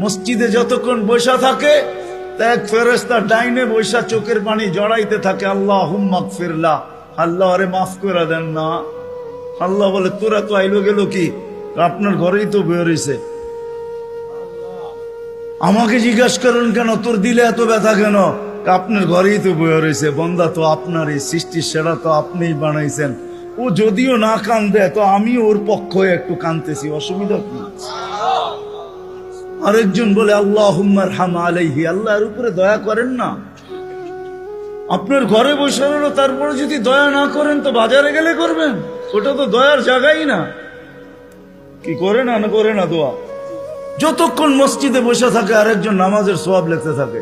মসজিদে যতক্ষণ বসা থাকে এক ফেরেশতা ডাইনে বসা চোখের পানি জড়াইতে থাকে, আল্লাহুম্মা গফিরলা, আল্লাহ আরে মাফ করে দেন না। আল্লাহ বলে তোরা তো আইলো গেল কি, আপনার ঘরেই তো বের হইছে, আমাকে জিজ্ঞাসা করেন কেন তোর দিলে এত ব্যথা কেন? আপনার ঘরেই তো বের হইছে, বন্দা তো আপনারই সৃষ্টি, সেরা তো আপনিই বানাইছেন। ও যদিও না কান্দে তো আমি ওর পক্ষ হয়ে একটু কান্দতেছি, অসুবিধা কি? আরেকজন বলে আল্লাহুম্মা আরহাম আলাইহি, আল্লাহর উপরে দয়া করেন না। আপনার ঘরে বসে রইল, তারপরে যদি দয়া না করেন তো বাজারে গেলে করবেন, ওটা তো দয়ার জায়গাই না। কি করে না করে না দোয়া? যতক্ষণ মসজিদে বসে থাকে আরেকজন নামাজের সওয়াব লিখতে থাকে।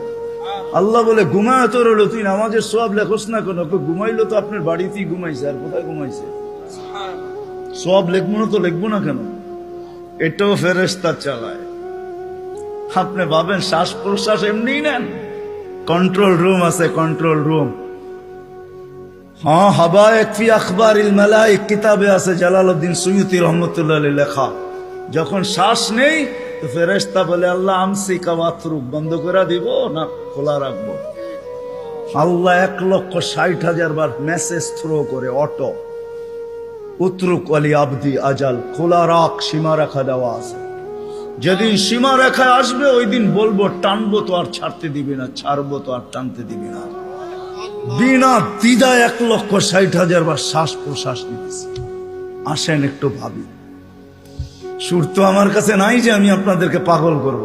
আল্লাহ বলে ঘুমায় তো রইল, তুই নামাজের সওয়াব লেখোস না কেন? ঘুমাইলো তো আপনার বাড়িতেই ঘুমাইছে, আর কোথায় ঘুমাইছে? সওয়াব লিখবো না তো লিখবো না কেন? এটাও ফেরেশতা চালায়। আপনি ভাবেন শ্বাস প্রশ্বাস এমনি নেন? কন্ট্রোল রুম আছে, কন্ট্রোল রুম। হ্যাঁ, হাবায়েক ফি আখবারিল মালায়েক কিতাবে আছে, জালালউদ্দিন সুয়ুতি রহমাতুল্লাহ আলাইহি লেখা। যখন শ্বাস নেই তো ফেরেশতা বলে আল্লাহ আমসিকা ওয়াতরুক, বন্ধ করে দিব না খোলা রাখবো? আল্লাহ 1,60,000 বার মেসেজ থ্রো করে, অটো উতরুক আলী আবদি আজাল, খোলা রাখ, সীমা রেখা দেওয়া আছে। যেদিন সীমা রেখায় আসবে ওই দিন বলবো টানবো তো আর ছাড়তে দিবি না, ছাড়বো তো আর টানতে দিবি না। বিনা দ্বিধায় 1,60,000 বার শ্বাস প্রশ্বাস নিতেছি। আসেন একটু ভাবি। সুর তো আমার কাছে নাই যে আমি আপনাদেরকে পাগল করব।